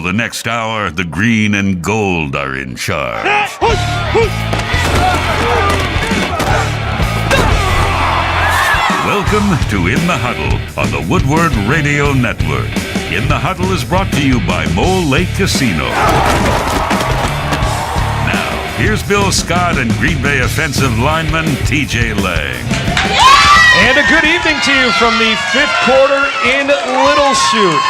the next hour, the green and gold are in charge. Welcome to In the Huddle on the Woodward Radio Network. In the Huddle is brought to you by Mole Lake Casino. Now, here's Bill Scott and Green Bay offensive lineman TJ Lang. And a good evening to you from the fifth quarter in Little Chute.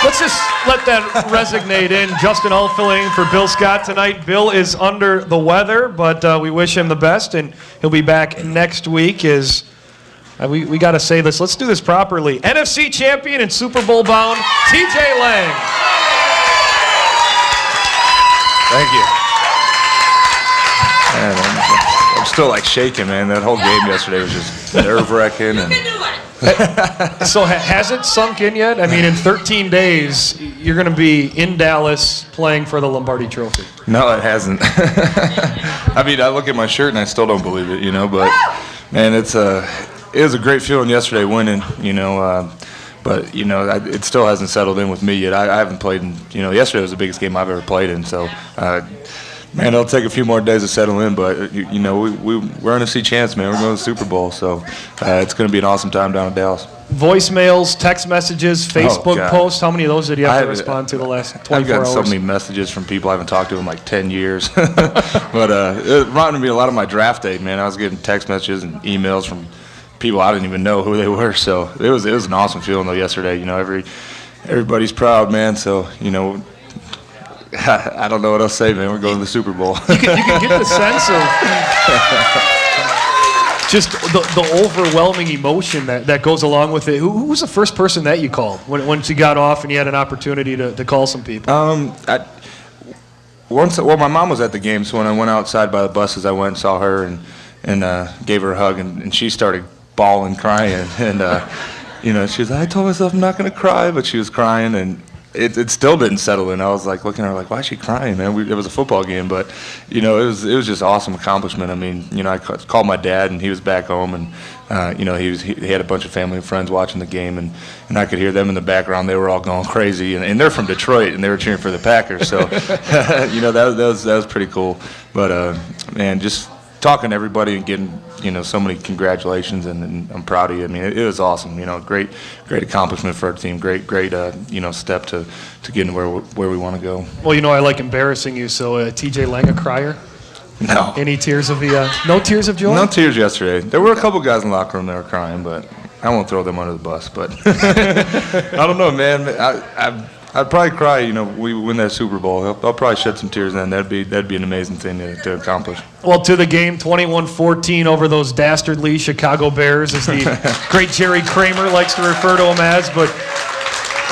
Let's just let that resonate in. Justin Hull filling in for Bill Scott tonight. Bill is under the weather, but we wish him the best, and he'll be back next week. We got to say this. Let's do this properly. NFC champion and Super Bowl bound, TJ Lang. Thank you. Man, I'm still like shaking, man. That whole game yesterday was just nerve-wracking. So has it sunk in yet? I mean, in 13 days, you're going to be in Dallas playing for the Lombardi Trophy. No, it hasn't. I mean, I look at my shirt and I still don't believe it, but, man, it was a great feeling yesterday winning, but, it still hasn't settled in with me yet. I haven't played in, yesterday was the biggest game I've ever played in, so, man, it'll take a few more days to settle in, but, we're NFC champs, man. We're going to the Super Bowl, so it's going to be an awesome time down in Dallas. Voicemails, text messages, Facebook posts. How many of those did you have to respond to the last 24 hours? I've gotten so many messages from people I haven't talked to in like 10 years. But it reminded me a lot of my draft day, man. I was getting text messages and emails from people I didn't even know who they were. So it was an awesome feeling, though, yesterday. Everybody's proud, man. So, I don't know what else to say, man. We're going to the Super Bowl. You can get the sense of just the overwhelming emotion that goes along with it. Who was the first person that you called once you got off and you had an opportunity to call some people? My mom was at the game, so when I went outside by the buses, I went and saw her and gave her a hug, and she started bawling, crying, and she was like, I told myself I'm not going to cry, but she was crying, and it still didn't settle in. I was like looking at her like, why is she crying, man? It was a football game, but it was just awesome accomplishment. I mean, I called my dad, and he was back home, and he had a bunch of family and friends watching the game, and I could hear them in the background. They were all going crazy, and they're from Detroit, and they were cheering for the Packers, so that was pretty cool. But man, just talking to everybody and getting so many congratulations, and I'm proud of you. I mean, it was awesome. Great accomplishment for our team. Great step to getting where we want to go. Well, I like embarrassing you. So TJ Lang, a crier? No. Any tears of no tears of joy? No tears yesterday. There were a couple guys in the locker room that were crying, but I won't throw them under the bus. But I don't know, man. I'd probably cry, we win that Super Bowl. I'll probably shed some tears then. That'd be an amazing thing to accomplish. Well, to the game, 21-14 over those dastardly Chicago Bears, as the great Jerry Kramer likes to refer to them as. But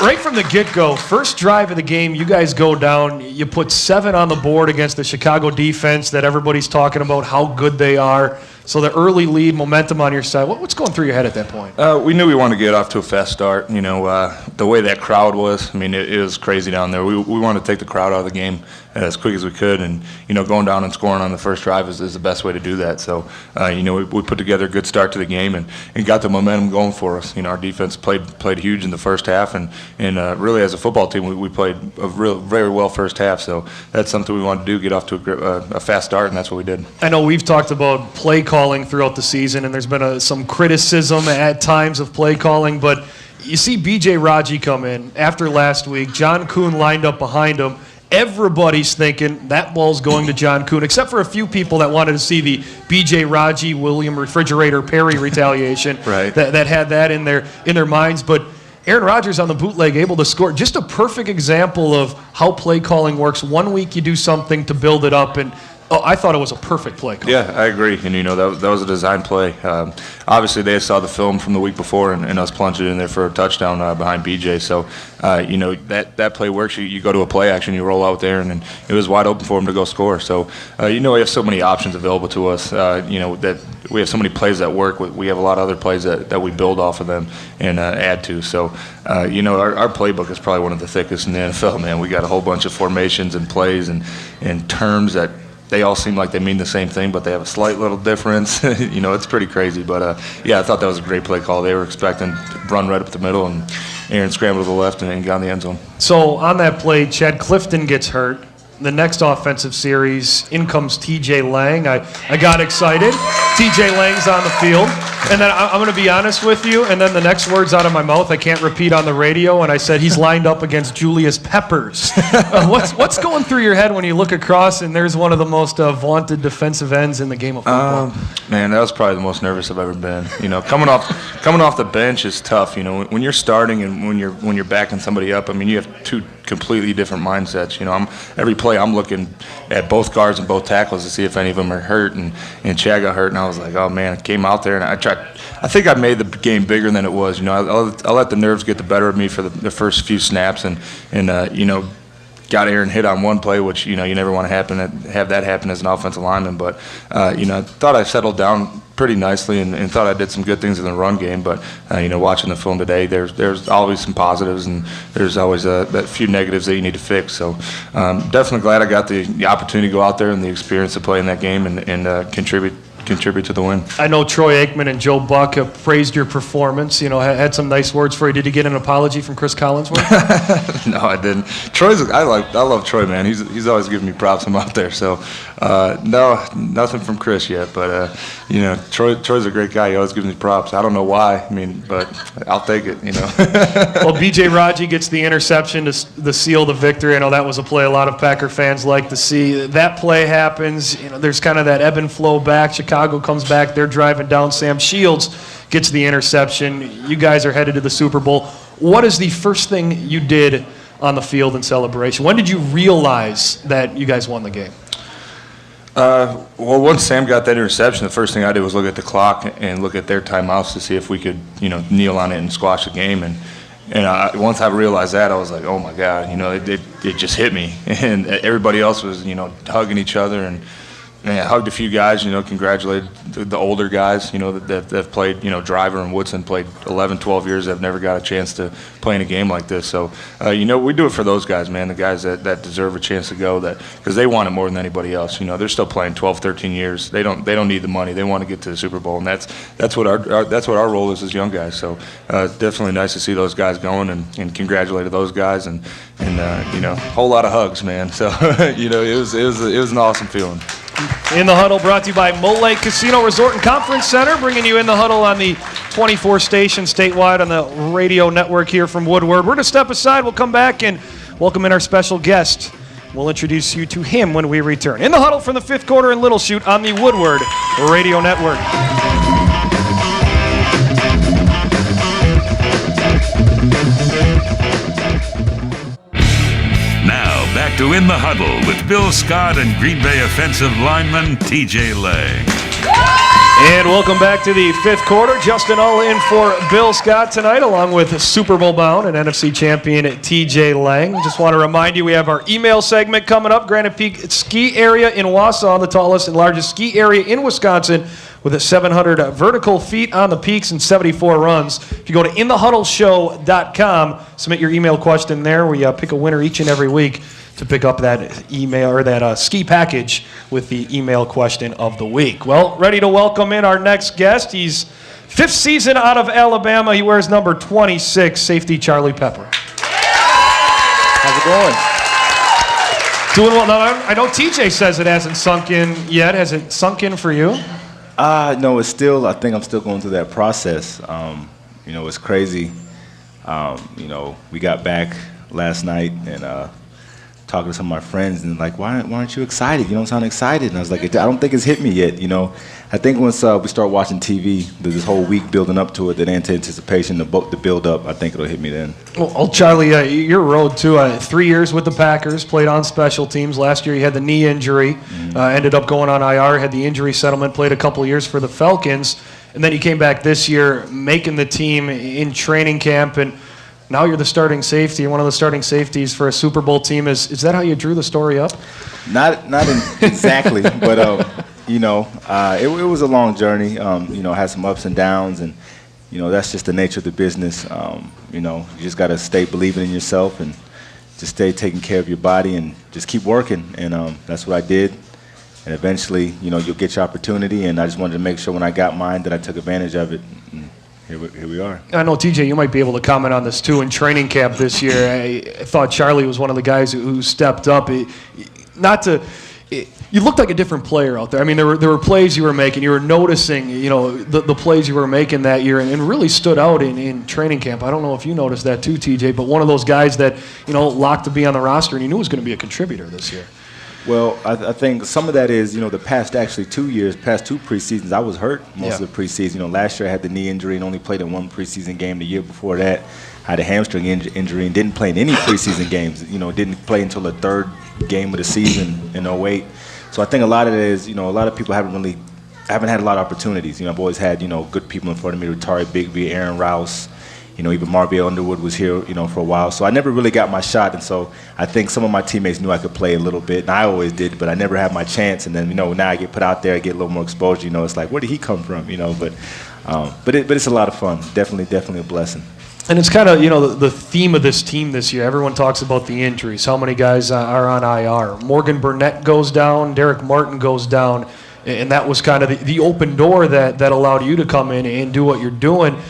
right from the get-go, first drive of the game, you guys go down. You put 7 on the board against the Chicago defense that everybody's talking about how good they are. So the early lead, momentum on your side. What's going through your head at that point? We knew we wanted to get off to a fast start. The way that crowd was, I mean, it was crazy down there. We wanted to take the crowd out of the game as quick as we could, and going down and scoring on the first drive is the best way to do that. So we put together a good start to the game and got the momentum going for us. Our defense played huge in the first half, and really as a football team we played very well first half. So that's something we wanted to do, get off to a fast start, and that's what we did. I know we've talked about play calling throughout the season, and there's been some criticism at times of play calling, but you see B.J. Raji come in after last week. John Kuhn lined up behind him. Everybody's thinking that ball's going to John Kuhn, except for a few people that wanted to see the B.J. Raji, William Refrigerator Perry retaliation right. that had that in their minds. But Aaron Rodgers on the bootleg able to score. Just a perfect example of how play calling works. One week you do something to build it up, and I thought it was a perfect play call. Yeah, I agree. And, that was a design play. Obviously, they saw the film from the week before and us plunging in there for a touchdown behind BJ. So, that play works. You go to a play action, you roll out there, and it was wide open for him to go score. So, we have so many options available to us, that we have so many plays that work. We have a lot of other plays that we build off of them and add to. So, our playbook is probably one of the thickest in the NFL, man. We got a whole bunch of formations and plays and terms that they all seem like they mean the same thing, but they have a slight little difference. It's pretty crazy. But, I thought that was a great play call. They were expecting to run right up the middle, and Aaron scrambled to the left and got in the end zone. So on that play, Chad Clifton gets hurt. The next offensive series, in comes TJ Lang. I got excited. TJ Lang's on the field. And then I'm going to be honest with you, and then the next words out of my mouth I can't repeat on the radio, and I said he's lined up against Julius Peppers. What's going through your head when you look across and there's one of the most vaunted defensive ends in the game of football? Man, that was probably the most nervous I've ever been. You know, coming off the bench is tough. You know, when you're starting and when you're backing somebody up, I mean, you have two completely different mindsets. You know, every play I'm looking at both guards and both tackles to see if any of them are hurt, and Chad got hurt, and I was like, oh man, I came out there and I think I made the game bigger than it was. You know, I let the nerves get the better of me for the first few snaps, and you know, got Aaron hit on one play, which, you know, you never want to have that happen as an offensive lineman. But you know, I thought I settled down pretty nicely and thought I did some good things in the run game. But you know, watching the film today, there's always some positives and there's always that few negatives that you need to fix. So definitely glad I got the opportunity to go out there and the experience to play in that game and contribute to the win. I know Troy Aikman and Joe Buck have praised your performance, you know, had some nice words for you. Did you get an apology from Chris Collinsworth? No, I didn't. I love Troy, man. He's always giving me props. I'm out there. So, no, nothing from Chris yet. But, you know, Troy's a great guy. He always gives me props. I don't know why. I mean, but I'll take it, you know. Well, B.J. Raji gets the interception to seal the victory. I know that was a play a lot of Packer fans like to see. That play happens. You know, there's kind of that ebb and flow back. Chicago comes back. They're driving down. Sam Shields gets the interception. You guys are headed to the Super Bowl. What is the first thing you did on the field in celebration? When did you realize that you guys won the game? Well, once Sam got that interception, the first thing I did was look at the clock and look at their timeouts to see if we could, you know, kneel on it and squash the game. And once I realized that, I was like, oh my God, you know, it just hit me. And everybody else was, you know, hugging each other, and I hugged a few guys, you know, congratulated the older guys, you know, that have played, you know, Driver and Woodson played 11, 12 years, have never got a chance to play in a game like this. So, you know, we do it for those guys, man, the guys that deserve a chance to go, because they want it more than anybody else. You know, they're still playing 12, 13 years. They don't need the money. They want to get to the Super Bowl, and that's what our role is as young guys. So, definitely nice to see those guys going and congratulate those guys and you know, a whole lot of hugs, man. So, you know, it was an awesome feeling. In the Huddle, brought to you by Mole Lake Casino Resort and Conference Center, bringing you In the Huddle on the 24 stations statewide on the radio network here from Woodward. We're going to step aside. We'll come back and welcome in our special guest. We'll introduce you to him when we return. In the Huddle from the fifth quarter in Little Chute on the Woodward Radio Network. Back to In the Huddle with Bill Scott and Green Bay offensive lineman TJ Lang. And welcome back to the fifth quarter. Justin Ull in for Bill Scott tonight, along with Super Bowl bound and NFC champion TJ Lang. Just want to remind you we have our email segment coming up. Granite Peak Ski Area in Wausau, the tallest and largest ski area in Wisconsin, with 700 vertical feet on the peaks and 74 runs. If you go to inthehuddleshow.com, submit your email question there. We pick a winner each and every week to pick up that email or that ski package with the email question of the week. Well, ready to welcome in our next guest. He's fifth season out of Alabama. He wears number 26, safety Charlie Peprah. How's it going? Doing well. Now, I know TJ says it hasn't sunk in yet. Has it sunk in for you? No, it's still, I think I'm still going through that process. You know, it's crazy. You know, we got back last night and talking to some of my friends and like, why aren't you excited? You don't sound excited. And I was like, I don't think it's hit me yet, you know. I think once we start watching TV, this whole week building up to it, that anticipation, the build up, I think it'll hit me then. Well, Charlie, your road too. 3 years with the Packers, played on special teams. Last year you had the knee injury, ended up going on IR, had the injury settlement, played a couple of years for the Falcons, and then you came back this year, making the team in training camp, and now you're the starting safety, one of the starting safeties for a Super Bowl team. Is that how you drew the story up? Not exactly, but you know, it was a long journey. You know, had some ups and downs, and you know, that's just the nature of the business. You know, you just got to stay believing in yourself and just stay taking care of your body and just keep working. And that's what I did. And eventually, you know, you'll get your opportunity. And I just wanted to make sure when I got mine that I took advantage of it. here we are. I know, TJ, you might be able to comment on this too. In training camp this year, I thought Charlie was one of the guys who stepped up. You looked like a different player out there. I mean, there were plays you were making. You were noticing, the plays you were making that year, and really stood out in training camp. I don't know if you noticed that too, TJ, but one of those guys that, locked to be on the roster, and you knew was going to be a contributor this year. Well, I think some of that is, the past 2 preseasons, I was hurt most of the preseason. Last year I had the knee injury and only played in one preseason game. The year before that, I had a hamstring injury and didn't play in any preseason games. Didn't play until the third game of the season in 08. So I think a lot of it is, a lot of people haven't had a lot of opportunities. I've always had, good people in front of me, Tari Bigby, Aaron Rouse, even Marvell Underwood was here, for a while. So I never really got my shot, and so I think some of my teammates knew I could play a little bit, and I always did, but I never had my chance. And then, now I get put out there, I get a little more exposure. It's like, where did he come from? But it's a lot of fun. Definitely a blessing. And it's kind of, the theme of this team this year. Everyone talks about the injuries, how many guys are on IR. Morgan Burnett goes down, Derek Martin goes down, and that was kind of the open door that allowed you to come in and do what you're doing.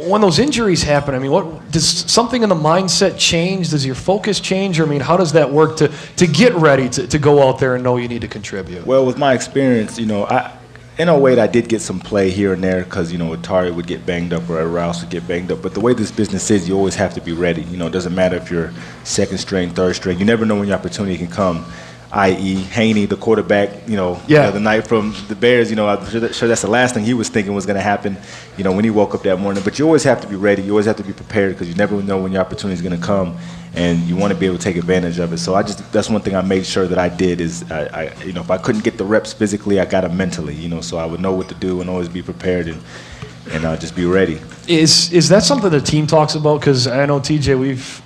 When those injuries happen, I mean, what does something in the mindset change? Does your focus change? Or, I mean, how does that work to get ready to go out there and know you need to contribute? Well, with my experience, in 08, I did get some play here and there because, Atari would get banged up or Rouse would get banged up. But the way this business is, you always have to be ready. It doesn't matter if you're second string, third string. You never know when your opportunity can come. I.e. Haney, the quarterback, the other night from the Bears, I'm sure that's the last thing he was thinking was going to happen, when he woke up that morning. But you always have to be ready. You always have to be prepared because you never know when your opportunity is going to come, and you want to be able to take advantage of it. So that's one thing I made sure that I did is, if I couldn't get the reps physically, I got them mentally, so I would know what to do and always be prepared and just be ready. Is that something the team talks about? Because I know, TJ,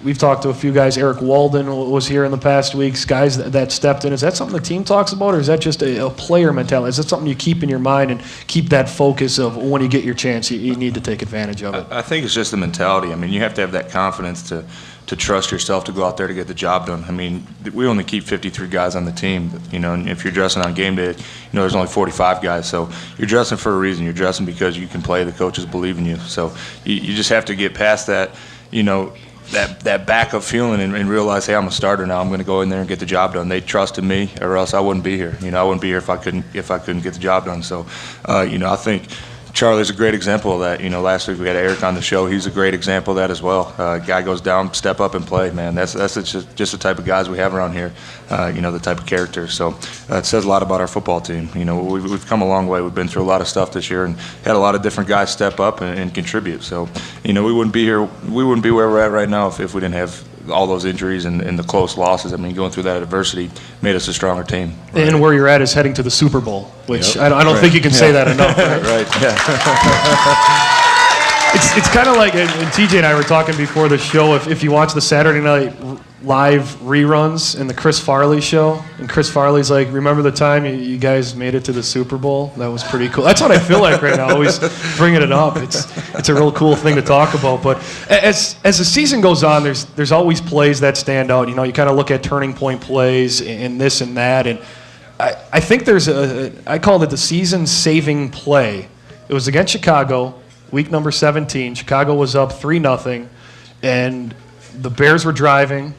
we've talked to a few guys. Eric Walden was here in the past weeks, guys that stepped in. Is that something the team talks about, or is that just a player mentality? Is that something you keep in your mind and keep that focus of when you get your chance, you need to take advantage of it? I think it's just the mentality. I mean, you have to have that confidence to trust yourself to go out there to get the job done. I mean, we only keep 53 guys on the team, and if you're dressing on game day, there's only 45 guys. So you're dressing for a reason. You're dressing because you can play. The coaches believe in you. So you just have to get past that, that backup feeling and realize, hey, I'm a starter now. I'm going to go in there and get the job done. They trusted me, or else I wouldn't be here. I wouldn't be here if I couldn't get the job done. So, I think Charlie's a great example of that. Last week we had Eric on the show. He's a great example of that as well. Guy goes down, step up and play, man. That's just the type of guys we have around here, the type of characters. So it says a lot about our football team. We've come a long way. We've been through a lot of stuff this year and had a lot of different guys step up and contribute. So, we wouldn't be here. We wouldn't be where we're at right now if we didn't have all those injuries and the close losses. I mean, going through that adversity made us a stronger team. Right? And where you're at is heading to the Super Bowl, which I don't think you can say that enough. Right? Right. Yeah. It's kind of like, and TJ and I were talking before the show, if you watch the Saturday Night Live reruns and the Chris Farley show, and Chris Farley's like, remember the time you guys made it to the Super Bowl? That was pretty cool. That's what I feel like right now, always bringing it up. It's a real cool thing to talk about. But as the season goes on, there's always plays that stand out. You kind of look at turning point plays and this and that, and I think there's I called it the season-saving play. It was against Chicago, week number 17. Chicago was up 3-0, and the Bears were driving,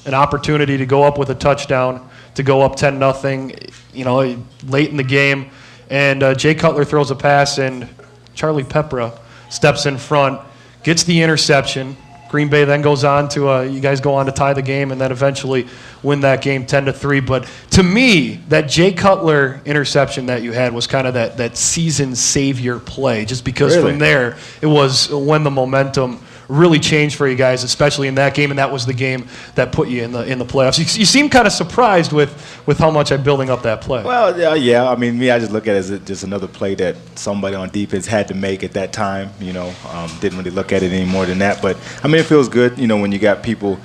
an opportunity to go up with a touchdown, to go up 10-0, late in the game. And Jay Cutler throws a pass, and Charlie Peprah steps in front, gets the interception. Green Bay then goes on to, you guys go on to tie the game and then eventually win that game 10-3. But to me, that Jay Cutler interception that you had was kind of that season savior play, just because from there it was when the momentum really changed for you guys, especially in that game, and that was the game that put you in the playoffs. You seem kind of surprised with how much I'm building up that play. Well, yeah. I mean, I just look at it as just another play that somebody on defense had to make at that time. Didn't really look at it any more than that. But I mean, it feels good. When you got people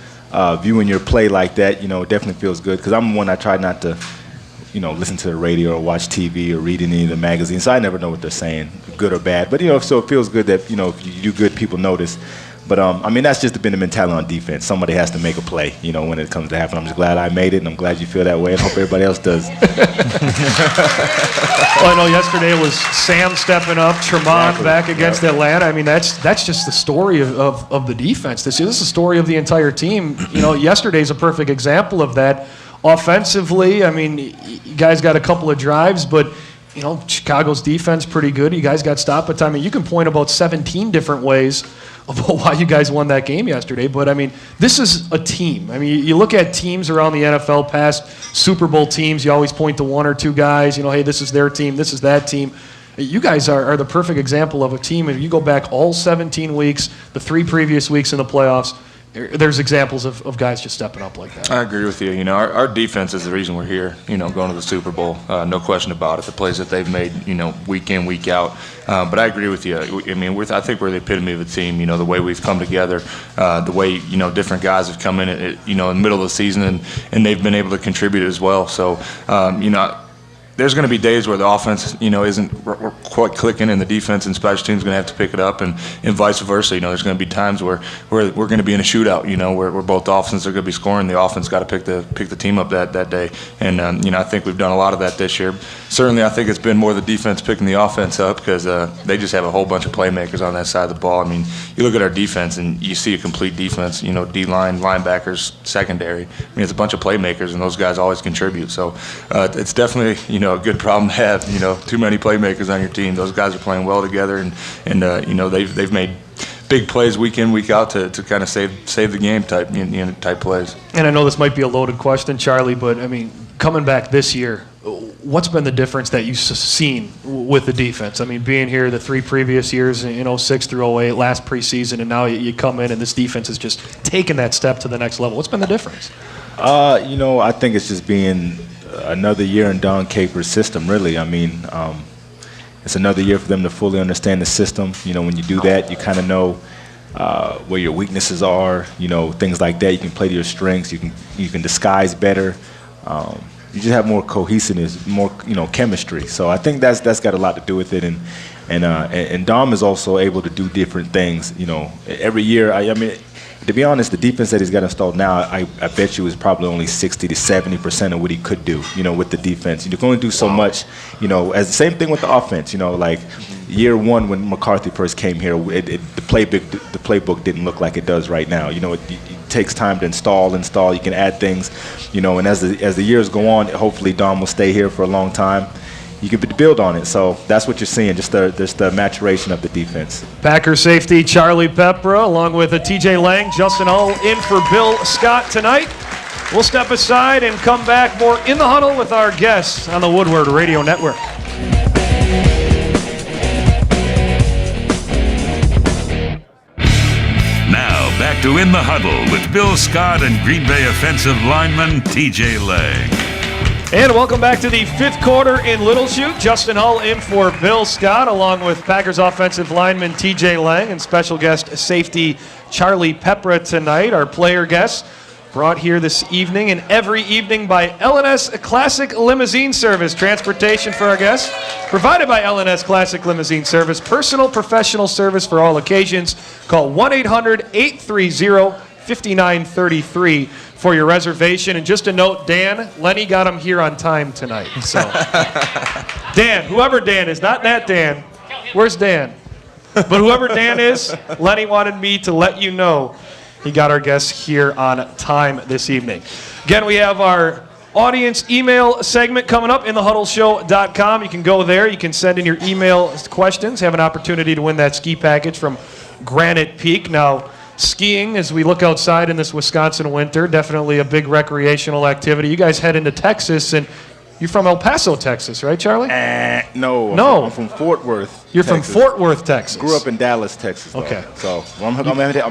viewing your play like that, it definitely feels good. Because I'm one, I try not to, listen to the radio or watch TV or read any of the magazines. So I never know what they're saying, good or bad. But so it feels good that if you do good, people notice. But I mean, that's just been the mentality on defense. Somebody has to make a play, you know, when it comes to happen. I'm just glad I made it, and I'm glad you feel that way, and hope everybody else does. Well, I know yesterday it was Sam stepping up, Tremont back against Atlanta. I mean, that's just the story of the defense this year. This is the story of the entire team. You know, yesterday's a perfect example of that. Offensively, I mean, you guys got a couple of drives, but you know, Chicago's defense pretty good. You guys got stop at time. I mean, you can point about 17 different ways about why you guys won that game yesterday. But, I mean, this is a team. I mean, you look at teams around the NFL, past Super Bowl teams, you always point to one or two guys. You know, hey, this is their team, this is that team. You guys are the perfect example of a team. If you go back all 17 weeks, the 3 previous weeks in the playoffs, there's examples of guys just stepping up like that. I agree with you. You know, our defense is the reason we're here, you know, going to the Super Bowl. No question about it. The plays that they've made, you know, week in, week out. But I agree with you. I mean, I think we're the epitome of a team, you know, the way we've come together, the way, you know, different guys have come in, you know, in the middle of the season, and they've been able to contribute as well. So, you know, there's going to be days where the offense, you know, isn't quite clicking, and the defense and special teams are going to have to pick it up, and vice versa. You know, there's going to be times where we're going to be in a shootout. You know, where both offenses are going to be scoring. The offense got to pick the team up that day, and you know, I think we've done a lot of that this year. Certainly, I think it's been more the defense picking the offense up because they just have a whole bunch of playmakers on that side of the ball. I mean, you look at our defense and you see a complete defense. You know, D-line, linebackers, secondary. I mean, it's a bunch of playmakers, and those guys always contribute. So it's definitely, you know, a good problem to have. You know, too many playmakers on your team. Those guys are playing well together, and you know, they've made big plays week in, week out to kind of save the game type plays. And I know this might be a loaded question, Charlie, but I mean, coming back this year, what's been the difference that you've seen with the defense? I mean, being here the 3 previous years, in 06 through 08, last preseason, and now you come in and this defense has just taken that step to the next level. What's been the difference? You know, I think it's just being another year in Don Capers' system, really. I mean, it's another year for them to fully understand the system. You know, when you do that, you kind of know where your weaknesses are, you know, things like that. You can play to your strengths. You can disguise better. You just have more cohesiveness, more, you know, chemistry. So I think that's got a lot to do with it. And Dom is also able to do different things. You know, every year. I mean, to be honest, the defense that he's got installed now, I bet you is probably only 60 to 70% of what he could do, you know, with the defense. You can only do so much, you know, as the same thing with the offense, you know, like year one when McCarthy first came here, the playbook didn't look like it does right now. You know, it takes time to install, you can add things, you know, and as the years go on, hopefully Dom will stay here for a long time. You can build on it. So that's what you're seeing, just the maturation of the defense. Packer safety Charlie Peprah, along with TJ Lang, Justin Hull in for Bill Scott tonight. We'll step aside and come back more in the huddle with our guests on the Woodward Radio Network. Now back to In the Huddle with Bill Scott and Green Bay offensive lineman TJ Lang. And welcome back to the 5th quarter in Little Chute. Justin Hull in for Bill Scott, along with Packers offensive lineman TJ Lang and special guest safety Charlie Peprah tonight. Our player guests brought here this evening and every evening by L&S Classic Limousine Service. Transportation for our guests provided by L&S Classic Limousine Service. Personal, professional service for all occasions. Call 1-800-830-5933 for your reservation. And just a note, Dan, Lenny got him here on time tonight. So, Dan, whoever Dan is, not that Dan. Where's Dan? But whoever Dan is, Lenny wanted me to let you know he got our guests here on time this evening. Again, we have our audience email segment coming up in thehuddleshow.com. You can go there. You can send in your email questions. Have an opportunity to win that ski package from Granite Peak. Now, skiing, as we look outside in this Wisconsin winter, definitely a big recreational activity. You guys head into Texas, and you're from El Paso, Texas, right, Charlie? No. I'm from Fort Worth. You're Texas. From Fort Worth, Texas. Grew up in Dallas, Texas. Though. Okay. So I'm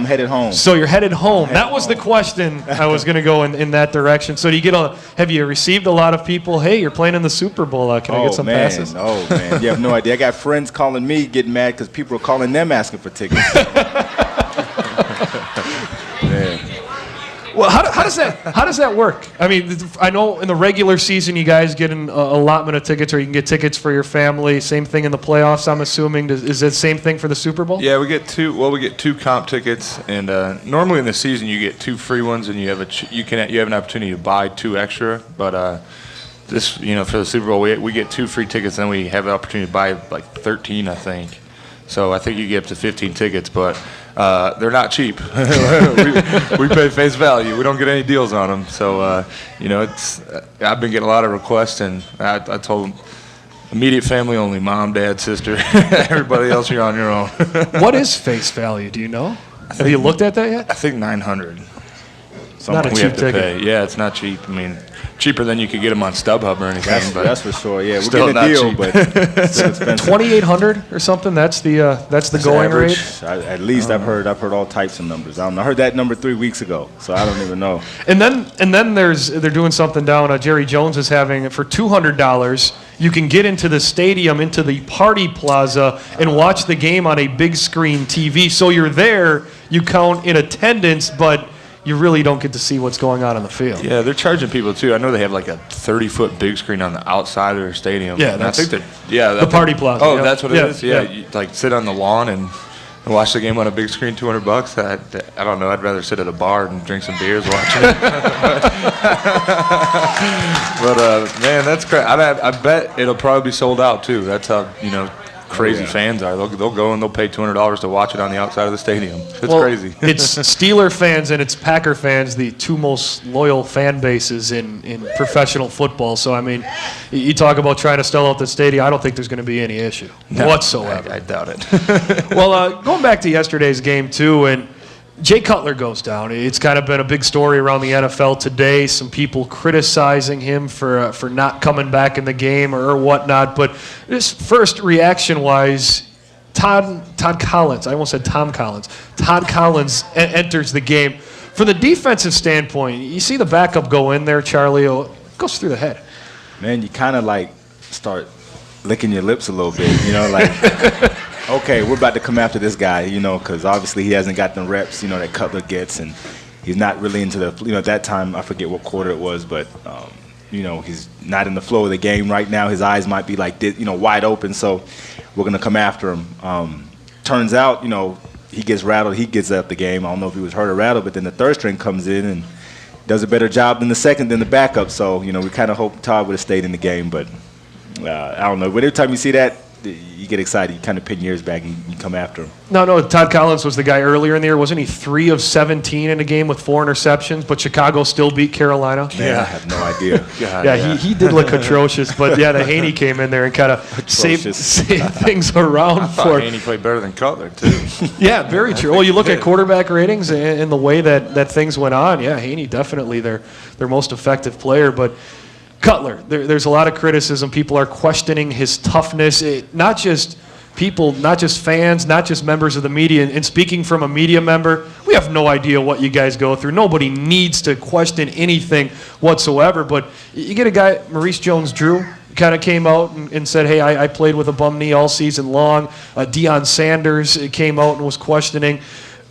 headed home. So you're headed home. That was the question. I was going to go in that direction. So do you have you received a lot of people, hey, you're playing in the Super Bowl, can I get some passes? Oh, man. You have no idea. I got friends calling me, getting mad because people are calling them asking for tickets. Man. Well, how does that work? I mean, I know in the regular season you guys get an allotment of tickets, or you can get tickets for your family. Same thing in the playoffs, I'm assuming. Is it the same thing for the Super Bowl? Yeah, we get two comp tickets, and normally in the season you get 2 free ones, and you have an opportunity to buy 2 extra. But this, for the Super Bowl, we get 2 free tickets, and then we have the opportunity to buy like 13, I think. So I think you get up to 15 tickets, but they're not cheap. we pay face value. We don't get any deals on them. So I've been getting a lot of requests, and I told them immediate family only: mom, dad, sister. Everybody else, you're on your own. What is face value? Do you know? Have you looked at that yet? I think $900. Not a we cheap have to ticket. pay. Yeah, it's not cheap. I mean, cheaper than you could get them on StubHub or anything. That's for sure. Yeah, we're still getting a deal, not but still expensive. 2,800 or something. That's the going Average. rate. At least I've heard all types of numbers. I heard that number 3 weeks ago, so I don't even know. And then they're doing something down. Jerry Jones is having for $200. You can get into the stadium, into the party plaza, and watch the game on a big screen TV. So you're there. You count in attendance, but you really don't get to see what's going on the field. Yeah, they're charging people too. I know they have like a 30-foot big screen on the outside of their stadium. Yeah, and I think the party plaza. Oh, yeah. that's what it is. Yeah, yeah. You like sit on the lawn and watch the game on a big screen. $200. I don't know. I'd rather sit at a bar and drink some beers watching it. But man, that's crazy. I bet it'll probably be sold out too. That's how crazy fans are. They'll go and they'll pay $200 to watch it on the outside of the stadium. It's crazy. It's Steeler fans and it's Packer fans, the 2 most loyal fan bases in professional football. So I mean, you talk about trying to sell out the stadium. I don't think there's going to be any issue whatsoever. I doubt it. Well, going back to yesterday's game too, and Jay Cutler goes down. It's kind of been a big story around the NFL today. Some people criticizing him for not coming back in the game or whatnot. But this first reaction-wise, Todd Collins. I almost said Tom Collins. Todd Collins enters the game. From the defensive standpoint, you see the backup go in there, Charlie. It goes through the head. Man, you kind of like start licking your lips a little bit, okay, we're about to come after this guy, because obviously he hasn't got the reps, that Cutler gets, and he's not really into the, at that time, I forget what quarter it was, but, he's not in the flow of the game right now. His eyes might be like this, wide open, so we're going to come after him. Turns out, he gets rattled, he gets up the game. I don't know if he was hurt or rattled, but then the third string comes in and does a better job than the backup, so, we kind of hope Todd would have stayed in the game, but I don't know. But every time you see that, you get excited. You kind of pin your ears back and you come after him. No, Todd Collins was the guy earlier in the year. Wasn't he 3 of 17 in a game with 4 interceptions, but Chicago still beat Carolina? Man, I have no idea. God, he did look atrocious, but yeah, the Haney came in there and kind of saved things around for him. Haney played better than Cutler, too. Yeah, very true. Well, you look at quarterback ratings and the way that things went on, yeah, Haney definitely their most effective player, but Cutler, there's a lot of criticism. People are questioning his toughness. Not just people, not just fans, not just members of the media. And speaking from a media member, we have no idea what you guys go through. Nobody needs to question anything whatsoever. But you get a guy, Maurice Jones-Drew, kind of came out and said, hey, I played with a bum knee all season long. Deion Sanders came out and was questioning.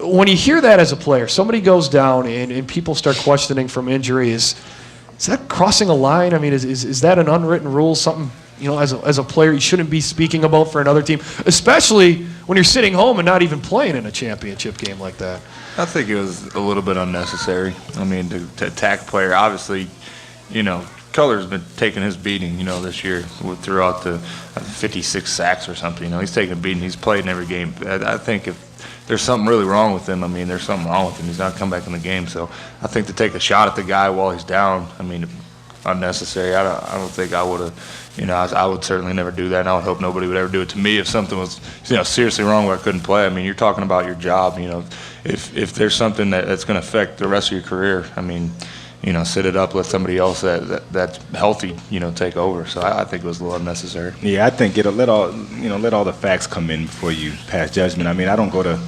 When you hear that as a player, somebody goes down and people start questioning from injuries. Is that crossing a line? I mean, is that an unwritten rule, something, as a player you shouldn't be speaking about for another team, especially when you're sitting home and not even playing in a championship game like that? I think it was a little bit unnecessary. I mean, to attack a player, obviously, Cutler's been taking his beating, this year throughout the 56 sacks or something. He's taking a beating. He's played in every game. I think if there's something really wrong with him, there's something wrong with him. He's not come back in the game. So I think to take a shot at the guy while he's down, unnecessary. I don't think I would have, I would certainly never do that, and I would hope nobody would ever do it to me if something was, seriously wrong where I couldn't play. You're talking about your job, if there's something that's going to affect the rest of your career, sit it up, let somebody else that's healthy, take over. So I think it was a little unnecessary. Yeah, I think it'll let all the facts come in before you pass judgment. I don't go to,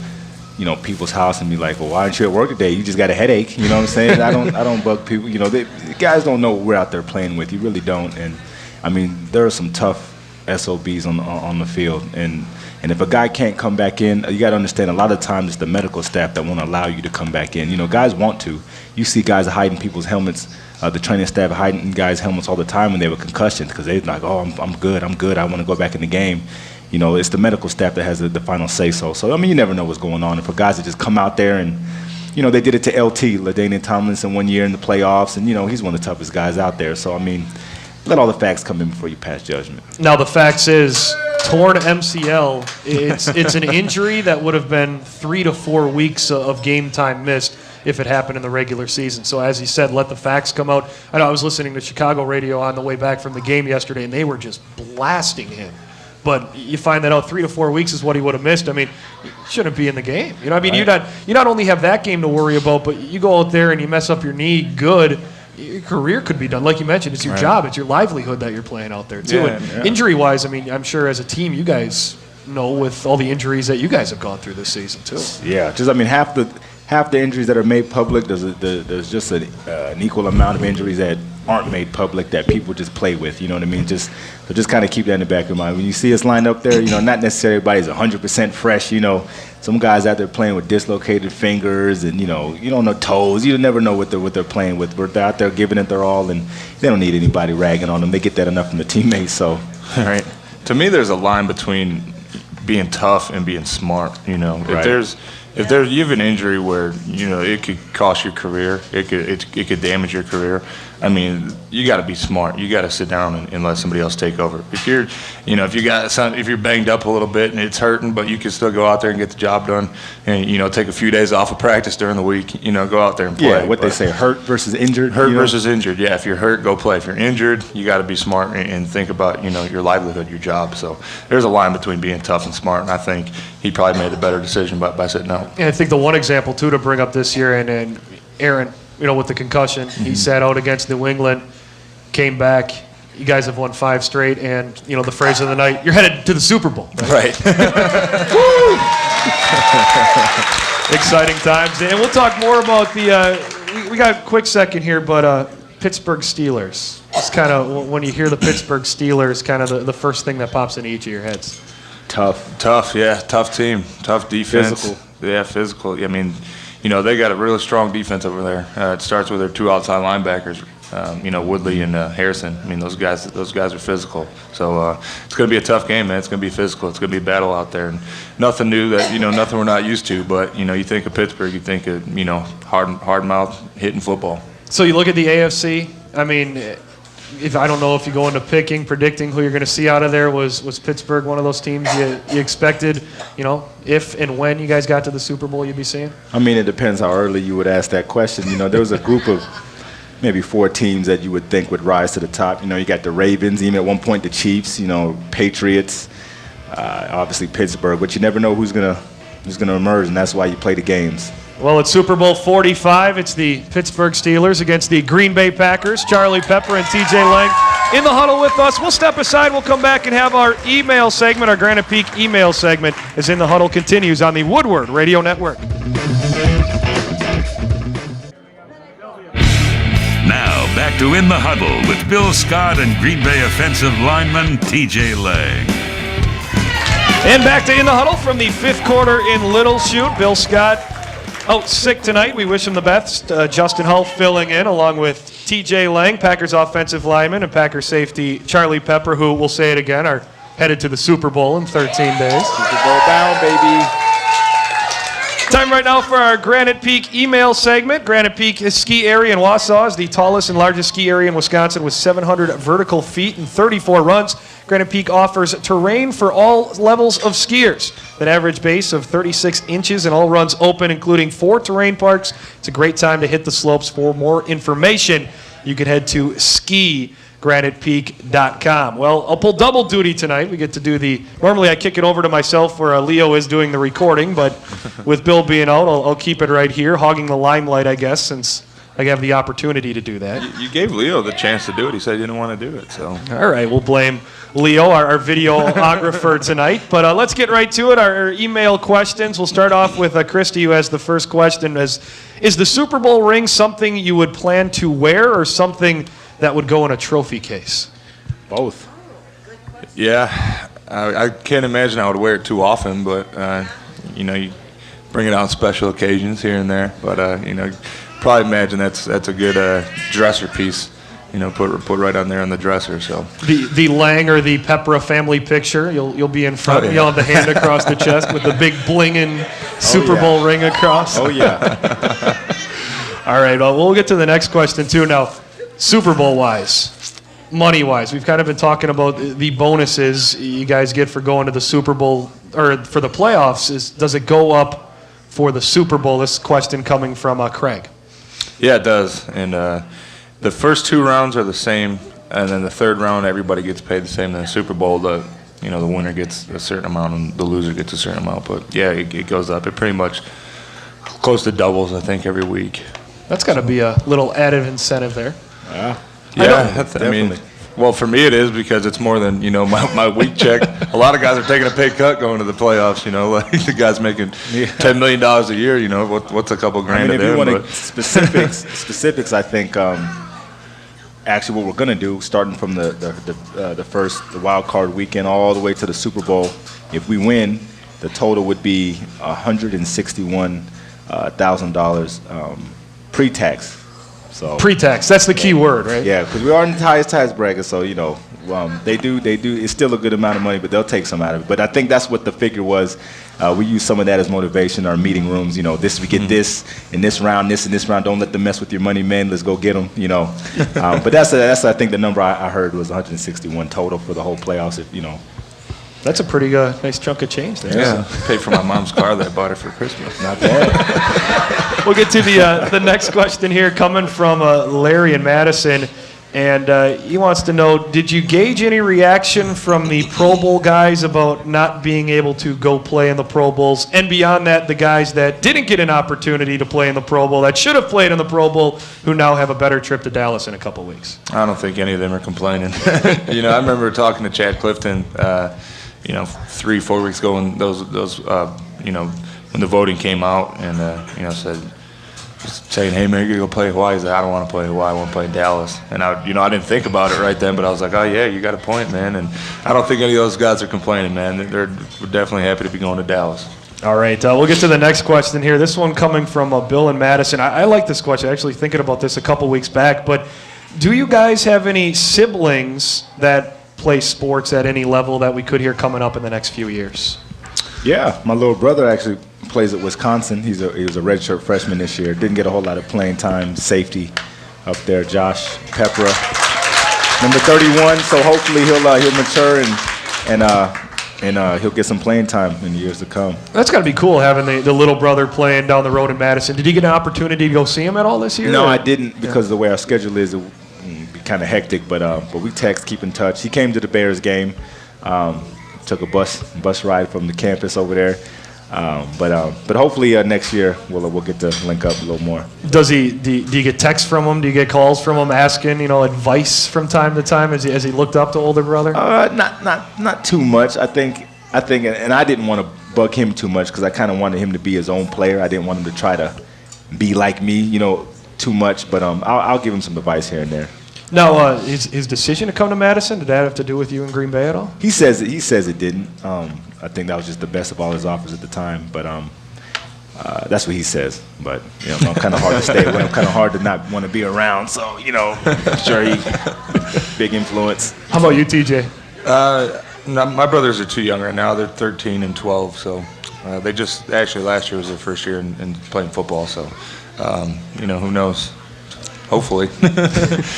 people's house and be like, well, why aren't you at work today? You just got a headache. You know what I'm saying? I don't bug people. The guys don't know what we're out there playing with. You really don't. And there are some tough SOBs on the field. And if a guy can't come back in, you got to understand a lot of times it's the medical staff that won't allow you to come back in. Guys want to. you see guys hiding people's helmets, the training staff hiding guys' helmets all the time when they were concussions because they're like, oh, I'm good, I want to go back in the game. You know, it's the medical staff that has the final say-so. So, I mean, you never know what's going on. And for guys to just come out there and, you know, they did it to LT, LaDainian Tomlinson, 1 year in the playoffs, and, you know, he's one of the toughest guys out there. So, I mean, let all the facts come in before you pass judgment. Now, the facts is torn MCL. It's an injury that would have been 3 to 4 weeks of game time missed if it happened in the regular season. So as he said, let the facts come out. I know I was listening to Chicago radio on the way back from the game yesterday, and they were just blasting him. But you find that out 3 to 4 weeks is what he would have missed. I mean, he shouldn't be in the game. You know, I mean, Right. you not only have that game to worry about, but you go out there and you mess up your knee good, your career could be done. Like you mentioned, it's your job, it's your livelihood that you're playing out there too. Yeah, and yeah. injury-wise, I mean, I'm sure as a team, you guys know with all the injuries that you guys have gone through this season too. Yeah, just I mean half the injuries that are made public, there's just an equal amount of injuries that aren't made public that people just play with. You know what I mean? Just kind of keep that in the back of your mind. When you see us lined up there, you know, not necessarily everybody's 100% fresh. You know, some guys out there playing with dislocated fingers and you don't know toes. You never know what they're playing with. But they're out there giving it their all, and they don't need anybody ragging on them. They get that enough from the teammates. So, Right. To me, there's a line between being tough and being smart. You know, Right. if you have an injury where you know it could cost your career, it could damage your career. I mean, you got to be smart. You got to sit down and let somebody else take over. If you're banged up a little bit and it's hurting, but you can still go out there and get the job done, and you know, take a few days off of practice during the week. You know, go out there and play. yeah, what they say, hurt versus injured. Hurt you know? versus injured. Yeah, if you're hurt, go play. If you're injured, you got to be smart and think about, you know, your livelihood, your job. So there's a line between being tough and smart, and I think he probably made the better decision by sitting out. And I think the one example, too, to bring up this year, and Aaron, you know, with the concussion, he sat out against New England, came back. You guys have won 5 straight, and, you know, the phrase of the night, you're headed to the Super Bowl. Right. Exciting times. And we'll talk more about we got a quick second here, but Pittsburgh Steelers. It's kind of, when you hear the Pittsburgh Steelers, kind of the first thing that pops into each of your heads. Tough. Yeah, tough team, tough defense. Physical. Yeah, physical. I mean, you know, they got a really strong defense over there. It starts with their 2 outside linebackers, you know, Woodley and Harrison. I mean, those guys are physical. So it's going to be a tough game, man. It's going to be physical. It's going to be a battle out there, and nothing new nothing we're not used to. But you know, you think of Pittsburgh, you think of, you know, hard mouth hitting football. So you look at the AFC. I mean, I don't know if you go into predicting who you're going to see out of there. Was Pittsburgh one of those teams you expected, you know, if and when you guys got to the Super Bowl, you'd be seeing? I mean, it depends how early you would ask that question. You know, there was a group of maybe 4 teams that you would think would rise to the top. You know, you got the Ravens, even at one point the Chiefs, you know, Patriots, obviously Pittsburgh, but you never know who's gonna emerge, and that's why you play the games. Well, it's Super Bowl 45. It's the Pittsburgh Steelers against the Green Bay Packers. Charlie Peprah and TJ Lang in the huddle with us. We'll step aside. We'll come back and have our email segment, our Granite Peak email segment, as In the Huddle continues on the Woodward Radio Network. Now, back to In the Huddle with Bill Scott and Green Bay offensive lineman TJ Lang. And back to In the Huddle from the 5th quarter in Little Chute. Bill Scott out sick tonight. We wish him the best. Justin Hull filling in along with TJ Lang, Packers offensive lineman, and Packers safety Charlie Peprah, who, we'll say it again, are headed to the Super Bowl in 13 days. Super Bowl bound, baby. Time right now for our Granite Peak email segment. Granite Peak ski area in Wausau is the tallest and largest ski area in Wisconsin with 700 vertical feet and 34 runs. Granite Peak offers terrain for all levels of skiers. An average base of 36 inches and all runs open, including 4 terrain parks. It's a great time to hit the slopes. For more information, you can head to skigranitepeak.com. Well, I'll pull double duty tonight. We get to do normally I kick it over to myself where Leo is doing the recording, but with Bill being out, I'll keep it right here, hogging the limelight, I guess, since I have the opportunity to do that. You gave Leo the chance to do it. He said he didn't want to do it. So all right, we'll blame Leo, our videographer tonight. But let's get right to it. Our email questions. We'll start off with Christy, who has the first question. Is the Super Bowl ring something you would plan to wear or something that would go in a trophy case? Both. yeah, I can't imagine I would wear it too often, but you know, you bring it out on special occasions here and there. But you know, probably imagine that's a good dresser piece. You know, put right on there on the dresser. So the Lang or the Peprah family picture, you'll be in front. Oh, yeah. You'll have the hand across the chest with the big blinging Super Bowl ring across. Oh yeah. All right. Well, we'll get to the next question too. Now, Super Bowl wise, money wise, we've kind of been talking about the bonuses you guys get for going to the Super Bowl or for the playoffs. Does it go up for the Super Bowl? This question coming from Craig. yeah, it does. And the first 2 rounds are the same, and then the third round everybody gets paid the same. In the Super Bowl, the winner gets a certain amount and the loser gets a certain amount. But yeah, it goes up. It pretty much close to doubles, I think, every week. That's got to be a little added incentive there. Yeah. Yeah, I mean, definitely. well, for me it is because it's more than my week check. A lot of guys are taking a pay cut going to the playoffs. Like the guys making $10 million a year. What's a couple grand I mean, to if them? you want specifics, I think actually what we're gonna do, starting from the wild card weekend all the way to the Super Bowl, if we win, the total would be $161,000 pre-tax. So Pre-tax, that's the key word, right? yeah, because we are in the highest tax bracket, so they do. It's still a good amount of money, but they'll take some out of it. But I think that's what the figure was. We use some of that as motivation. Our meeting rooms, this we get this in this round, this in this round. Don't let them mess with your money, man. Let's go get them. But that's I think the number I heard was 161 total for the whole playoffs. That's a pretty nice chunk of change there. Yeah, paid for my mom's car that I bought her for Christmas. Not bad. We'll get to the next question here coming from Larry in Madison. And he wants to know, did you gauge any reaction from the Pro Bowl guys about not being able to go play in the Pro Bowls? And beyond that, the guys that didn't get an opportunity to play in the Pro Bowl, that should have played in the Pro Bowl, who now have a better trip to Dallas in a couple weeks? I don't think any of them are complaining. I remember talking to Chad Clifton, 3-4 weeks ago when those when the voting came out, and said, saying, "Hey man, you're gonna go play Hawaii." He said, "I don't want to play Hawaii. I want to play Dallas." And I didn't think about it right then, but I was like, "Oh yeah, you got a point, man." And I don't think any of those guys are complaining, man. We're definitely happy to be going to Dallas. All right, we'll get to the next question here. This one coming from Bill in Madison. I like this question. Actually, thinking about this a couple weeks back. But do you guys have any siblings that play sports at any level that we could hear coming up in the next few years? Yeah, my little brother actually plays at Wisconsin. He was a redshirt freshman this year. Didn't get a whole lot of playing time. Safety up there, Josh Peprah, number 31. So hopefully he'll mature and he'll get some playing time in the years to come. That's got to be cool having the little brother playing down the road in Madison. Did you get an opportunity to go see him at all this year? No, I didn't because of the way our schedule is. It would be kind of hectic, but we text, keep in touch. He came to the Bears game. Took a bus ride from the campus over there. But hopefully next year we'll get to link up a little more. Do you get texts from him? Do you get calls from him asking advice from time to time as he looked up to older brother? Not too much. I think, and I didn't want to bug him too much because I kind of wanted him to be his own player. I didn't want him to try to be like me, too much. But I'll give him some advice here and there. Now, his decision to come to Madison, did that have to do with you in Green Bay at all? He says it didn't. I think that was just the best of all his offers at the time. But that's what he says. But I'm kind of hard to stay away. I'm kind of hard to not want to be around. So I'm sure he big influence. How about you, TJ? No, my brothers are too young right now. They're 13 and 12. So they just actually last year was their first year in playing football. So who knows. Hopefully.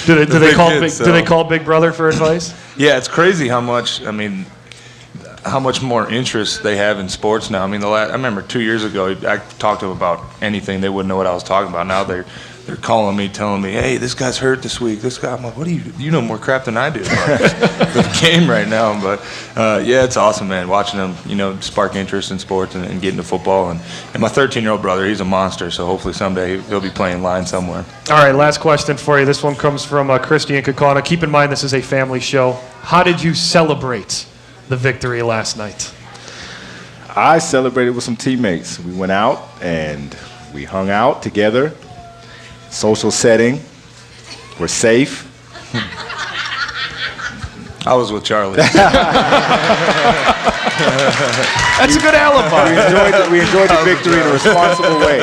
do they call Big Brother for advice? Yeah, it's crazy how much more interest they have in sports now. I mean, I remember 2 years ago, I talked to them about anything. They wouldn't know what I was talking about. Now they're calling me, telling me, "Hey, this guy's hurt this week. This guy." I'm like, "What do you know more crap than I do about the game right now?" But yeah, it's awesome, man. Watching them, spark interest in sports and get into football. And my 13-year-old brother, he's a monster. So hopefully someday he'll be playing line somewhere. All right, last question for you. This one comes from Christy and Kakana. Keep in mind this is a family show. How did you celebrate the victory last night? I celebrated with some teammates. We went out and we hung out together. Social setting. We're safe. I was with Charlie. That's a good alibi. We enjoyed the victory in a responsible way.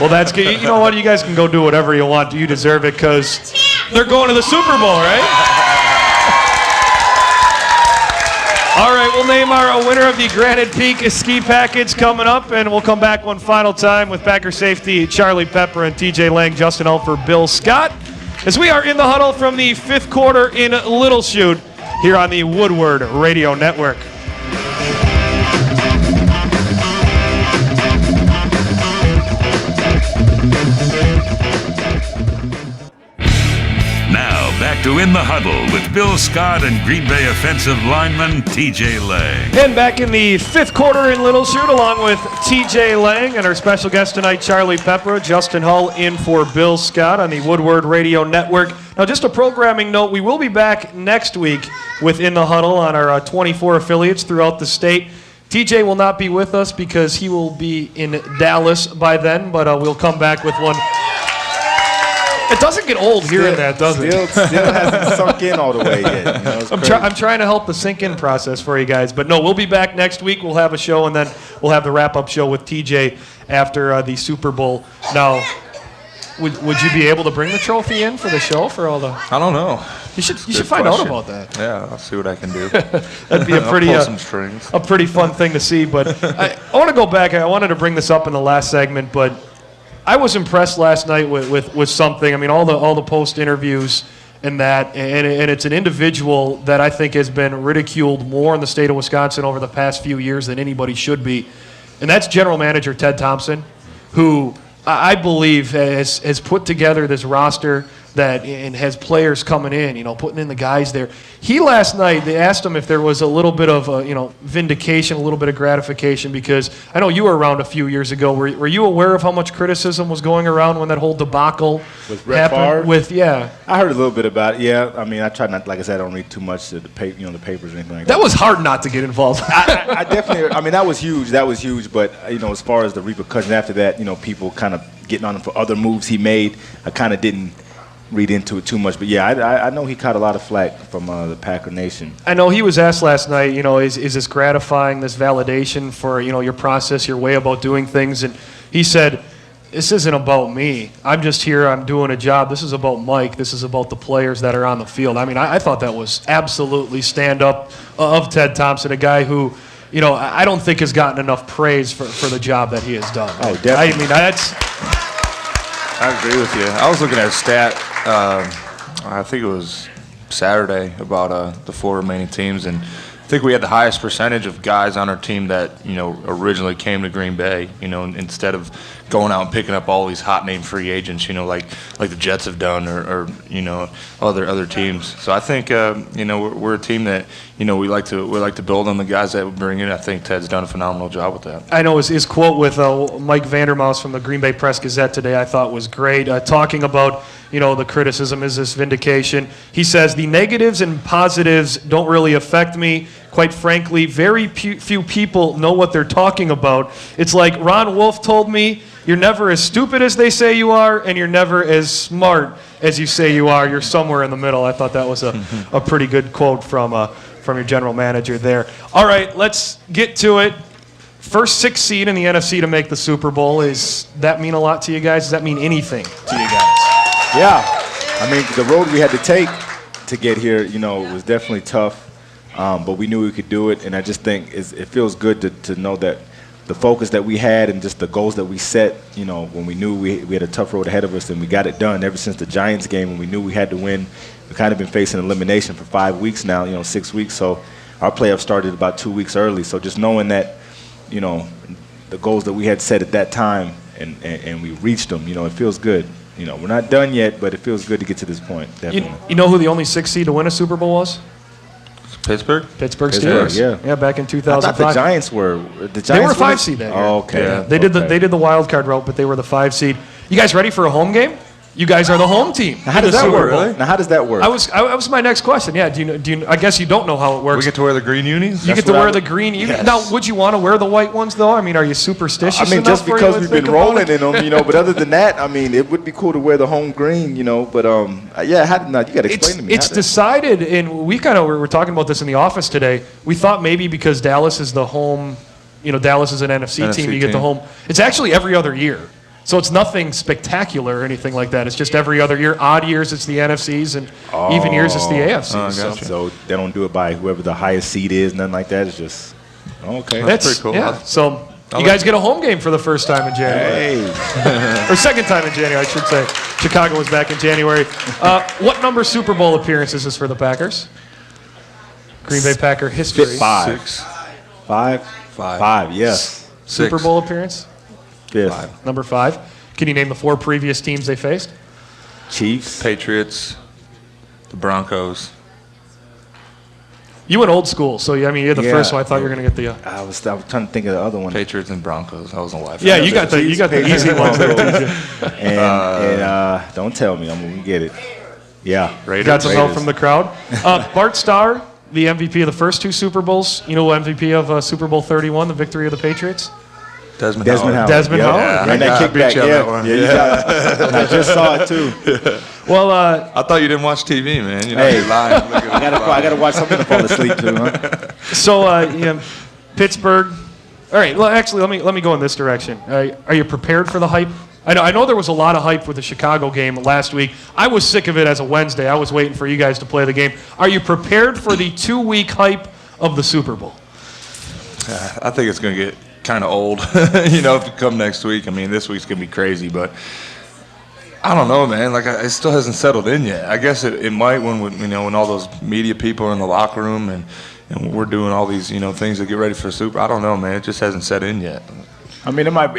Well, that's good. You know what? You guys can go do whatever you want. You deserve it because they're going to the Super Bowl, right? All right, we'll name our winner of the Granite Peak ski package coming up, and we'll come back one final time with Packer safety Charlie Peprah and TJ Lang, Justin Hull for Bill Scott, as we are in the huddle from the fifth quarter in Little Chute here on the Woodward Radio Network. Now, back to In the Huddle with Bill Scott and Green Bay offensive lineman TJ Lang. And back in the fifth quarter in Little Chute, along with TJ Lang and our special guest tonight, Charlie Peprah, Justin Hull in for Bill Scott on the Woodward Radio Network. Now, just a programming note, we will be back next week with In the Huddle on our 24 affiliates throughout the state. TJ will not be with us because he will be in Dallas by then, but we'll come back with one. It doesn't get old hearing that, does it? Still hasn't sunk in all the way yet. You know, I'm trying to help the sink-in process for you guys. But no, we'll be back next week. We'll have a show, and then we'll have the wrap-up show with TJ after the Super Bowl. Now, would you be able to bring the trophy in for the show for all the? I don't know. You should find out about that. Yeah, I'll see what I can do. That'd be a pretty pull some strings. a pretty fun thing to see. But I want to go back. I wanted to bring this up in the last segment, but I was impressed last night with something. I mean, all the post interviews and that, and it's an individual that I think has been ridiculed more in the state of Wisconsin over the past few years than anybody should be, and that's General Manager Ted Thompson, who I believe has put together this roster that and has players coming in, you know, putting in the guys there. He last night, they asked him if there was a little bit of vindication, a little bit of gratification, because I know you were around a few years ago. Were you aware of how much criticism was going around when that whole debacle with Brett Favre? I heard a little bit about it. Yeah, I mean, I try not, like I said, I don't read too much of the papers or anything like that. That was hard not to get involved. I definitely. I mean, that was huge. But as far as the repercussions after that, people kind of getting on him for other moves he made, I kind of didn't read into it too much. But yeah, I know he caught a lot of flack from the Packer Nation. I know he was asked last night, is this gratifying, this validation for, your process, your way about doing things? And he said, this isn't about me. I'm just here. I'm doing a job. This is about Mike. This is about the players that are on the field. I mean, I thought that was absolutely stand-up of Ted Thompson, a guy who, I don't think has gotten enough praise for the job that he has done. Oh, definitely. I mean, I agree with you. I was looking at a stat, I think it was Saturday, about the four remaining teams, and I think we had the highest percentage of guys on our team that, originally came to Green Bay, instead of going out and picking up all these hot name free agents, like the Jets have done or other teams. So I think, we're a team that, we like to build on the guys that we bring in. I think Ted's done a phenomenal job with that. I know his quote with Mike Vandermouse from the Green Bay Press-Gazette today I thought was great, talking about, the criticism is this vindication. He says, the negatives and positives don't really affect me. Quite frankly, very few people know what they're talking about. It's like Ron Wolf told me, you're never as stupid as they say you are, and you're never as smart as you say you are. You're somewhere in the middle. I thought that was a pretty good quote from your general manager there. All right, let's get to it. First 6 seed in the NFC to make the Super Bowl. Does that mean a lot to you guys? Does that mean anything to you guys? Yeah. I mean, the road we had to take to get here, was definitely tough, but we knew we could do it, and I just think it feels good to know that the focus that we had and just the goals that we set, when we knew we had a tough road ahead of us, and we got it done ever since the Giants game when we knew we had to win. We've kind of been facing elimination for 5 weeks now, 6 weeks, so our playoffs started about 2 weeks early. So just knowing that, the goals that we had set at that time and we reached them, it feels good. We're not done yet, but it feels good to get to this point, definitely. You know who the only 6th seed to win a Super Bowl was? Pittsburgh Steelers. Yeah, back in 2005. I thought the Giants were. They were a 5 seed that year. Oh, okay. Yeah. They did the wild card route, but they were the 5 seed. You guys ready for a home game? You guys are the home team. Now, how does that work? Now, how does that work? That was my next question. Yeah, do you? I guess you don't know how it works. We get to wear the green unis? You get to wear the green unis. Yes. Now, would you want to wear the white ones, though? I mean, are you superstitious I mean, enough just for because you we've to been think about rolling it? in them, you know. But other than that, I mean, it would be cool to wear the home green, you know. But yeah, you got to explain to me. It's decided, and we kind of were talking about this in the office today. We thought maybe because Dallas is the home, you know, Dallas is an NFC team, you get the home. It's actually every other year. So it's nothing spectacular or anything like that. It's just every other year. Odd years, it's the NFCs, and even years, it's the AFCs. So they don't do it by whoever the highest seed is, nothing like that. It's just, okay. That's pretty cool. Yeah. So you guys get a home game for the first time in January. Hey. Or second time in January, I should say. Chicago was back in January. What number Super Bowl appearances is for the Packers? Green Bay Packer history. 5. 6. 5? 5, yes. Super Bowl appearance? 5th. Number 5. Can you name the 4 previous teams they faced? Chiefs. Patriots, the Broncos. You went old school, so I mean, you're the Yeah. first one. I thought you were going to get the. I was trying to think of the other one. Patriots and Broncos. I wasn't laughing. Yeah, you got the easy ones there, TJ. And don't tell me, I'm going to get it. Yeah. Raiders. Got some help Raiders. from the crowd. Bart Starr, the MVP of the first 2 Super Bowls. You know, MVP of Super Bowl 31, the victory of the Patriots. Desmond Desmond Howard. Howard. Desmond Yep. Howard. Yeah, And that I beat kickback, you on yeah. that one. Yeah, you got it. I just saw it, too. Well, I thought you didn't watch TV, man. You know, Hey. you're lying. Look at I got to watch something to fall asleep to, huh? so Pittsburgh. All right. Well, actually, let me go in this direction. Are you prepared for the hype? I know there was a lot of hype with the Chicago game last week. I was sick of it as a Wednesday. I was waiting for you guys to play the game. Are you prepared for the 2-week hype of the Super Bowl? I think it's going to get kind of old, you know, to come next week. I mean, this week's going to be crazy, but I don't know, man. Like, it still hasn't settled in yet. I guess it might when all those media people are in the locker room and we're doing all these, you know, things to get ready for the Super. I don't know, man. It just hasn't set in yet. I mean, it might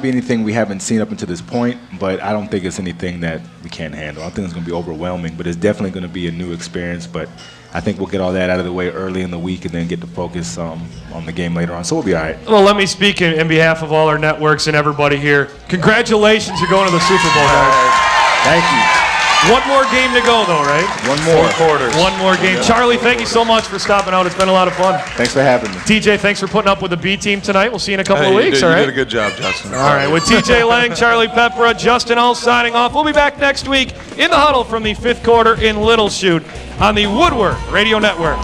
be anything we haven't seen up until this point, but I don't think it's anything that we can't handle. I think it's going to be overwhelming, but it's definitely going to be a new experience. But I think we'll get all that out of the way early in the week and then get to focus on the game later on. So we'll be all right. Well, let me speak in behalf of all our networks and everybody here. Congratulations, you're going to the Super Bowl, guys. Thank you. One more game to go, though, right? One more. 4 quarters. One more game. Charlie, thank you so much for stopping out. It's been a lot of fun. Thanks for having me. TJ, thanks for putting up with the B team tonight. We'll see you in a couple of weeks, all You right? did a good job, Justin. All right, with TJ Lang, Charlie Peprah, Justin Hull signing off. We'll be back next week in the Huddle from the 5th quarter in Little Chute on the Woodward Radio Network.